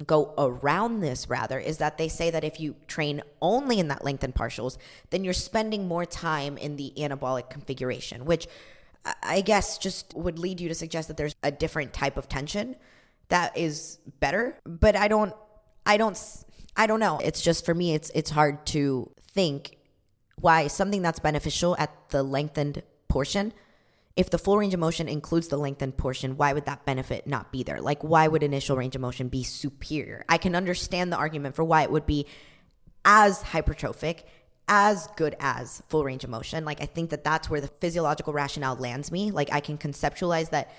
[SPEAKER 1] go around this rather, is that they say that if you train only in that lengthened partials, then you're spending more time in the anabolic configuration, which I guess just would lead you to suggest that there's a different type of tension that is better. But I don't know. It's just, for me, it's hard to think why something that's beneficial at the lengthened portion, if the full range of motion includes the lengthened portion, why would that benefit not be there? Like, why would initial range of motion be superior? I can understand the argument for why it would be as hypertrophic, as good as full range of motion. Like, I think that's where the physiological rationale lands me. Like, I can conceptualize that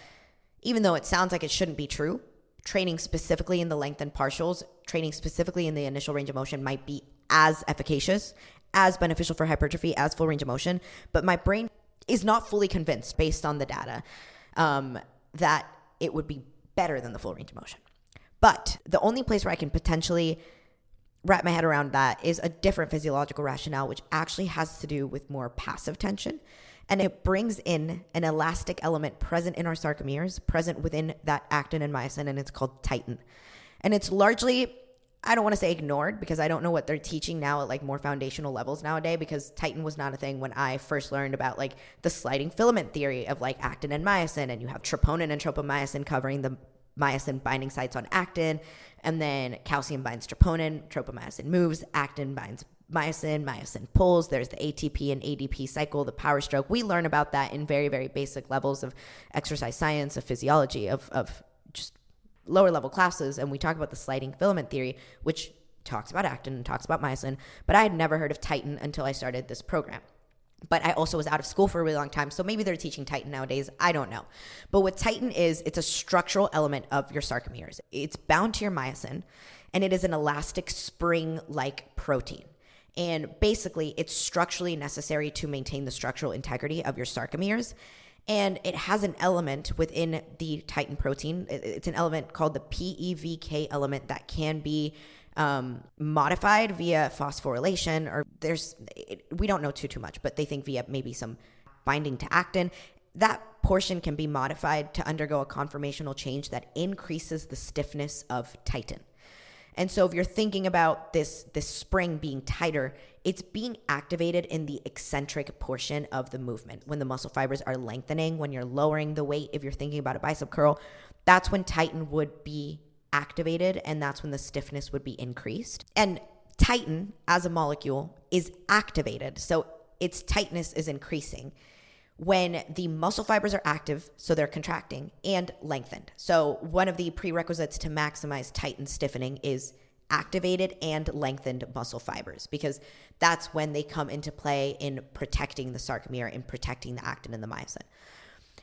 [SPEAKER 1] even though it sounds like it shouldn't be true, training specifically in the lengthened partials, training specifically in the initial range of motion might be as efficacious, as beneficial for hypertrophy as full range of motion. But my brain is not fully convinced based on the data that it would be better than the full range of motion. But the only place where I can potentially wrap my head around that is a different physiological rationale, which actually has to do with more passive tension. And it brings in an elastic element present in our sarcomeres, present within that actin and myosin, and it's called titin. And it's largely, I don't want to say ignored, because I don't know what they're teaching now at like more foundational levels nowadays, because titin was not a thing when I first learned about like the sliding filament theory of like actin and myosin, and you have troponin and tropomyosin covering the myosin binding sites on actin, and then calcium binds troponin, tropomyosin moves, actin binds myosin, myosin pulls. There's the ATP and ADP cycle, the power stroke. We learn about that in very, very basic levels of exercise science, of physiology, of just lower level classes. And we talk about the sliding filament theory, which talks about actin and talks about myosin, but I had never heard of titin until I started this program. But I also was out of school for a really long time, so maybe they're teaching titin nowadays. I don't know. But what titin is, it's a structural element of your sarcomeres. It's bound to your myosin, and it is an elastic spring-like protein. And basically, it's structurally necessary to maintain the structural integrity of your sarcomeres. And it has an element within the titin protein. It's an element called the PEVK element that can be modified via phosphorylation, or we don't know too much, but they think via maybe some binding to actin. That portion can be modified to undergo a conformational change that increases the stiffness of titin. And so if you're thinking about this spring being tighter, it's being activated in the eccentric portion of the movement. When the muscle fibers are lengthening, when you're lowering the weight, if you're thinking about a bicep curl, that's when titin would be activated, and that's when the stiffness would be increased. And titin as a molecule is activated, so its tightness is increasing when the muscle fibers are active, so they're contracting, and lengthened. So one of the prerequisites to maximize titin stiffening is activated and lengthened muscle fibers, because that's when they come into play in protecting the sarcomere and protecting the actin and the myosin.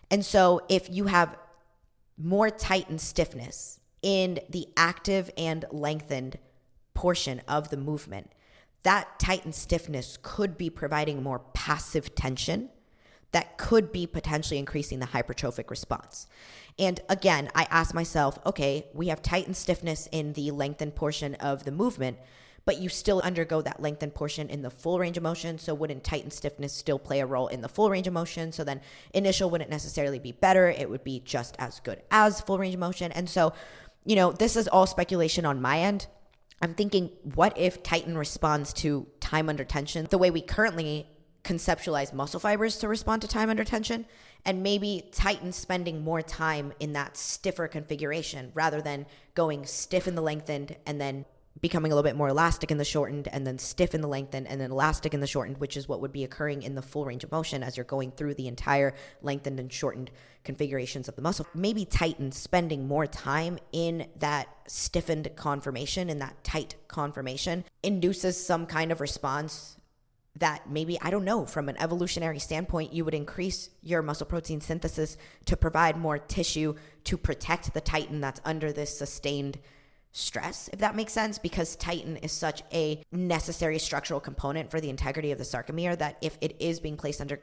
[SPEAKER 1] And so if you have more titin stiffness in the active and lengthened portion of the movement, that titin stiffness could be providing more passive tension that could be potentially increasing the hypertrophic response. And again, I asked myself, okay, we have titin stiffness in the lengthened portion of the movement, but you still undergo that lengthened portion in the full range of motion. So wouldn't titin stiffness still play a role in the full range of motion? So then initial wouldn't necessarily be better. It would be just as good as full range of motion. And so, this is all speculation on my end. I'm thinking, what if titin responds to time under tension the way we currently conceptualize muscle fibers to respond to time under tension? And maybe titin spending more time in that stiffer configuration rather than going stiff in the lengthened and then becoming a little bit more elastic in the shortened, and then stiff in the lengthened and then elastic in the shortened, which is what would be occurring in the full range of motion as you're going through the entire lengthened and shortened configurations of the muscle. Maybe titin spending more time in that stiffened conformation, in that tight conformation, induces some kind of response that maybe, I don't know, from an evolutionary standpoint, you would increase your muscle protein synthesis to provide more tissue to protect the titin that's under this sustained stress, if that makes sense, because titin is such a necessary structural component for the integrity of the sarcomere that if it is being placed under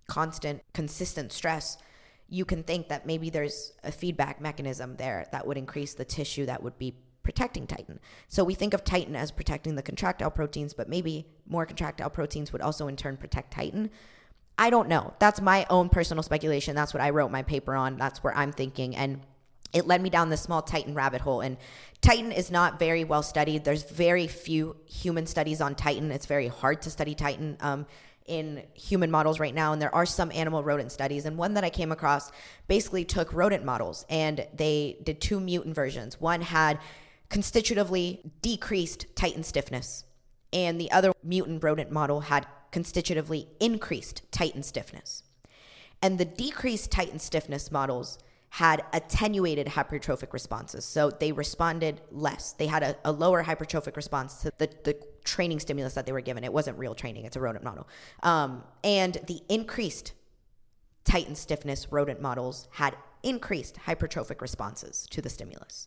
[SPEAKER 1] constant, consistent stress, you can think that maybe there's a feedback mechanism there that would increase the tissue that would be protecting titin. So we think of titin as protecting the contractile proteins, but maybe more contractile proteins would also in turn protect titin. I don't know. That's my own personal speculation. That's what I wrote my paper on. That's where I'm thinking. And it led me down this small titin rabbit hole. And titin is not very well studied. There's very few human studies on titin. It's very hard to study titin in human models right now. And there are some animal rodent studies. And one that I came across basically took rodent models and they did two mutant versions. One had constitutively decreased titin stiffness, and the other mutant rodent model had constitutively increased titin stiffness. And the decreased titin stiffness models had attenuated hypertrophic responses. So they responded less. They had a lower hypertrophic response to the training stimulus that they were given. It wasn't real training. It's a rodent model. And the increased titin stiffness rodent models had increased hypertrophic responses to the stimulus,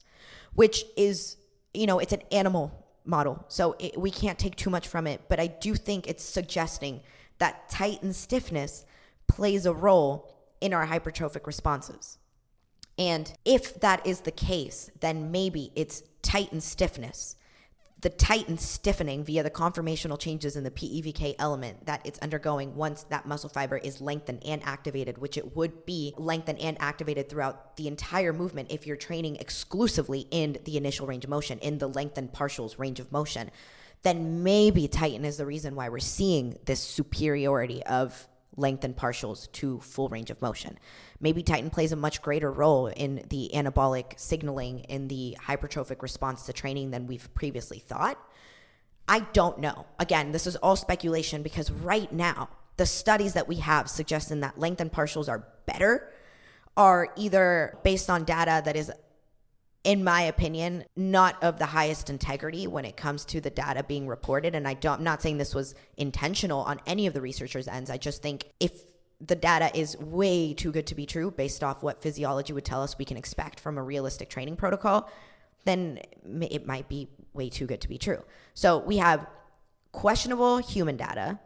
[SPEAKER 1] which is, it's an animal model. So we can't take too much from it. But I do think it's suggesting that titin stiffness plays a role in our hypertrophic responses. And if that is the case, then maybe it's titin stiffness the tightened stiffening via the conformational changes in the PEVK element that it's undergoing once that muscle fiber is lengthened and activated, which it would be lengthened and activated throughout the entire movement if you're training exclusively in the initial range of motion, in the lengthened partials range of motion, then maybe tighten is the reason why we're seeing this superiority of lengthened partials to full range of motion. Maybe tighten plays a much greater role in the anabolic signaling in the hypertrophic response to training than we've previously thought. I don't know. Again, this is all speculation because right now, the studies that we have suggesting that lengthened partials are better are either based on data that is, in my opinion, not of the highest integrity when it comes to the data being reported. And I'm not saying this was intentional on any of the researchers' ends. I just think if the data is way too good to be true based off what physiology would tell us we can expect from a realistic training protocol, then it might be way too good to be true. So we have questionable human data.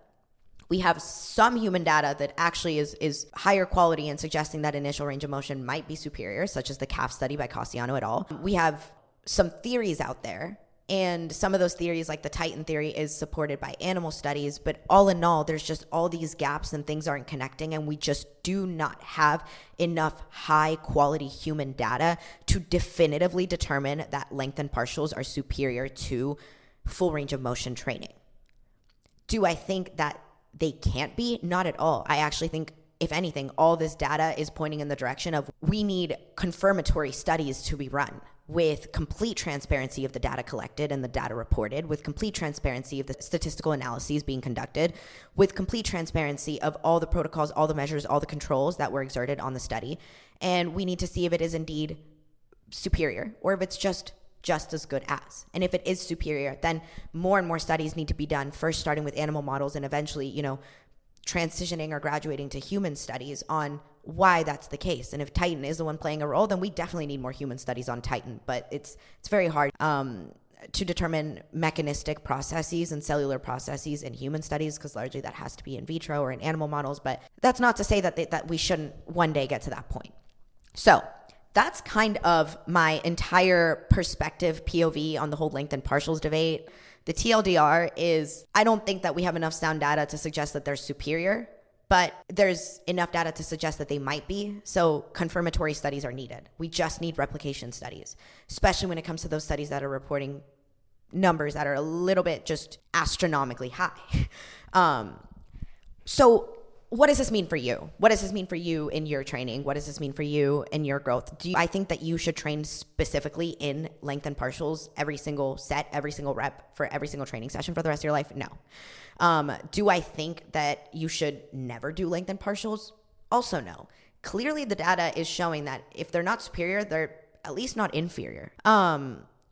[SPEAKER 1] We have some human data that actually is higher quality and suggesting that initial range of motion might be superior, such as the calf study by Cassiano et al. We have some theories out there, and some of those theories, like the Titan theory, is supported by animal studies. But all in all, there's just all these gaps and things aren't connecting, and we just do not have enough high quality human data to definitively determine that lengthened partials are superior to full range of motion training. Do I think that they can't be? Not at all. I actually think, if anything, all this data is pointing in the direction of we need confirmatory studies to be run with complete transparency of the data collected and the data reported, with complete transparency of the statistical analyses being conducted, with complete transparency of all the protocols, all the measures, all the controls that were exerted on the study. And we need to see if it is indeed superior or if it's just as good as. And if it is superior, then more and more studies need to be done, first starting with animal models and eventually, transitioning or graduating to human studies on why that's the case. And if Titan is the one playing a role, then we definitely need more human studies on Titan. But it's very hard to determine mechanistic processes and cellular processes in human studies, because largely that has to be in vitro or in animal models. But that's not to say that we shouldn't one day get to that point. So that's kind of my entire perspective, POV, on the whole lengthened partials debate. The TLDR is, I don't think that we have enough sound data to suggest that they're superior, but there's enough data to suggest that they might be. So confirmatory studies are needed. We just need replication studies, especially when it comes to those studies that are reporting numbers that are a little bit just astronomically high. So what does this mean for you? What does this mean for you in your training? What does this mean for you in your growth? I think that you should train specifically in lengthened partials every single set, every single rep for every single training session for the rest of your life? No. Do I think that you should never do lengthened partials? Also no. Clearly the data is showing that if they're not superior, they're at least not inferior.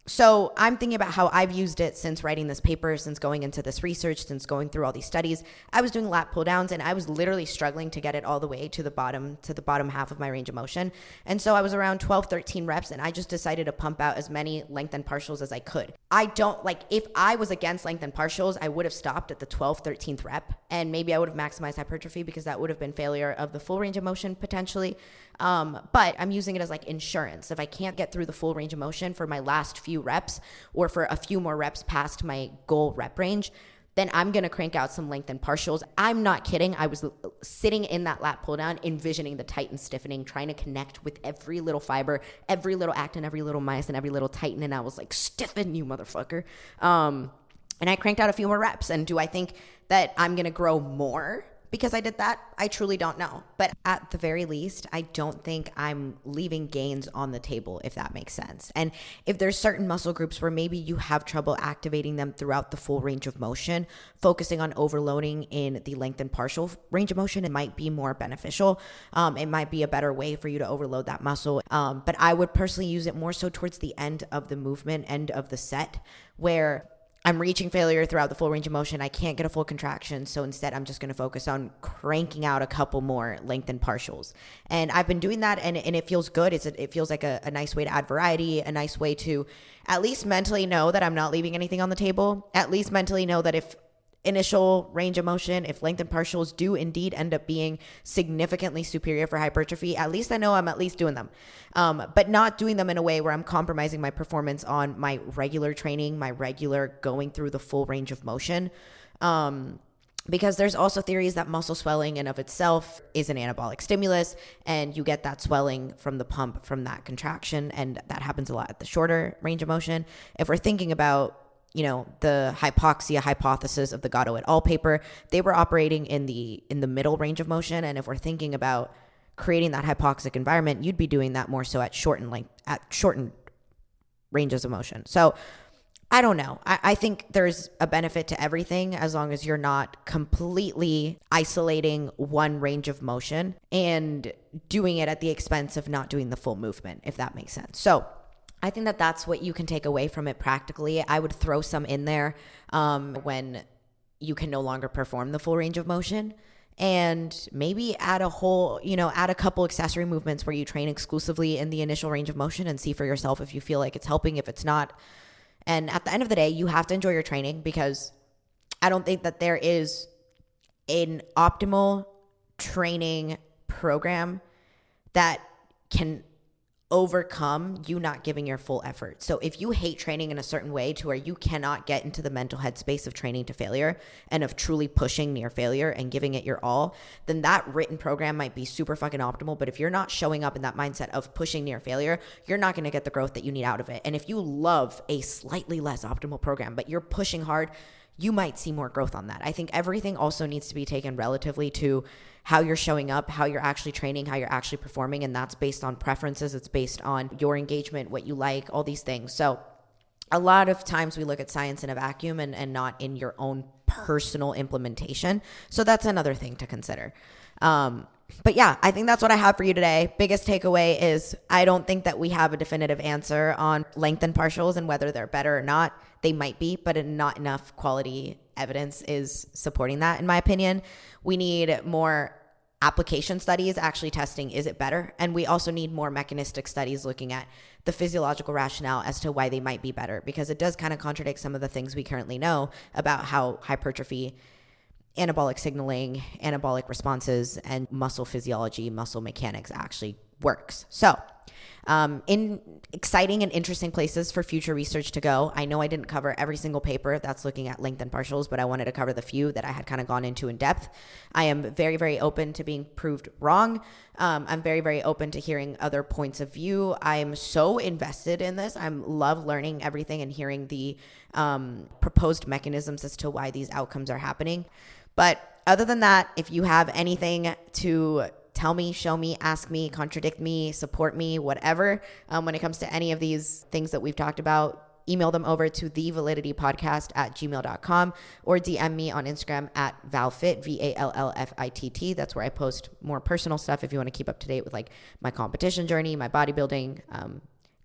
[SPEAKER 1] So I'm thinking about how I've used it since writing this paper, since going into this research, since going through all these studies. I was doing lat pull downs and I was literally struggling to get it all the way to the bottom half of my range of motion. And so I was around 12, 13 reps and I just decided to pump out as many lengthened partials as I could. If I was against lengthened partials, I would have stopped at the 12th, 13th rep, and maybe I would have maximized hypertrophy because that would have been failure of the full range of motion potentially. But I'm using it as like insurance. If I can't get through the full range of motion for my last few reps or for a few more reps past my goal rep range, then I'm going to crank out some lengthened partials. I'm not kidding. I was sitting in that lat pull down, envisioning the Titan stiffening, trying to connect with every little fiber, every little actin, every little myosin, every little Titan. And I was like, stiffen, you motherfucker. And I cranked out a few more reps. And do I think that I'm going to grow more because I did that? I truly don't know. But at the very least, I don't think I'm leaving gains on the table, if that makes sense. And if there's certain muscle groups where maybe you have trouble activating them throughout the full range of motion, focusing on overloading in the lengthened partial range of motion, it might be more beneficial. It might be a better way for you to overload that muscle. But I would personally use it more so towards the end of the movement, end of the set, where I'm reaching failure throughout the full range of motion. I can't get a full contraction. So instead, I'm just going to focus on cranking out a couple more lengthened partials. And I've been doing that and it feels good. It feels like a nice way to add variety, a nice way to at least mentally know that I'm not leaving anything on the table. At least mentally know that if initial range of motion, if lengthened partials do indeed end up being significantly superior for hypertrophy, at least I know I'm at least doing them, but not doing them in a way where I'm compromising my performance on my regular training, my regular going through the full range of motion. Because there's also theories that muscle swelling in of itself is an anabolic stimulus, and you get that swelling from the pump from that contraction, and that happens a lot at the shorter range of motion. If we're thinking about the hypoxia hypothesis of the Gatto et al. Paper, they were operating in the middle range of motion. And if we're thinking about creating that hypoxic environment, you'd be doing that more so at shortened ranges of motion. So I don't know. I think there's a benefit to everything as long as you're not completely isolating one range of motion and doing it at the expense of not doing the full movement, if that makes sense. So I think that that's what you can take away from it practically. I would throw some in there when you can no longer perform the full range of motion, and maybe add a couple accessory movements where you train exclusively in the initial range of motion and see for yourself if you feel like it's helping, if it's not. And at the end of the day, you have to enjoy your training, because I don't think that there is an optimal training program that can overcome you not giving your full effort. So if you hate training in a certain way to where you cannot get into the mental headspace of training to failure and of truly pushing near failure and giving it your all, then that written program might be super fucking optimal. But if you're not showing up in that mindset of pushing near failure, you're not going to get the growth that you need out of it. And if you love a slightly less optimal program, but you're pushing hard, you might see more growth on that. I think everything also needs to be taken relatively to how you're showing up, how you're actually training, how you're actually performing. And that's based on preferences. It's based on your engagement, what you like, all these things. So a lot of times we look at science in a vacuum and not in your own personal implementation. So that's another thing to consider. But yeah, I think that's what I have for you today. Biggest takeaway is I don't think that we have a definitive answer on lengthened partials and whether they're better or not. They might be, but not enough quality evidence is supporting that, in my opinion. We need more application studies actually testing, is it better? And we also need more mechanistic studies looking at the physiological rationale as to why they might be better, because it does kind of contradict some of the things we currently know about how hypertrophy, anabolic signaling, anabolic responses, and muscle physiology, muscle mechanics actually works. So in exciting and interesting places for future research to go. I know I didn't cover every single paper that's looking at lengthened partials, but I wanted to cover the few that I had kind of gone into in depth. I am very, very open to being proved wrong. I'm very, very open to hearing other points of view. I am so invested in this. I love learning everything and hearing the proposed mechanisms as to why these outcomes are happening. But other than that, if you have anything to tell me, show me, ask me, contradict me, support me, whatever, when it comes to any of these things that we've talked about, email them over to thevaliditypodcast@gmail.com or DM me on Instagram at VallFitt, VallFitt. That's where I post more personal stuff if you want to keep up to date with like my competition journey, my bodybuilding,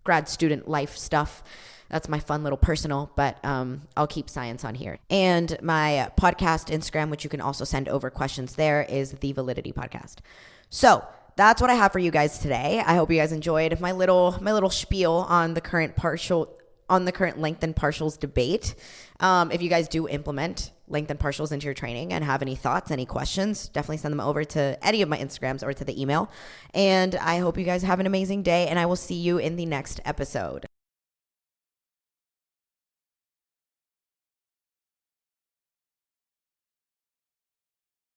[SPEAKER 1] grad student life stuff. That's my fun little personal, but I'll keep science on here. And my podcast Instagram, which you can also send over questions there, is The Validity Podcast. So that's what I have for you guys today. I hope you guys enjoyed my little spiel on the current lengthened partials debate. If you guys do implement lengthened partials into your training and have any thoughts, any questions, definitely send them over to any of my Instagrams or to the email. And I hope you guys have an amazing day, and I will see you in the next episode.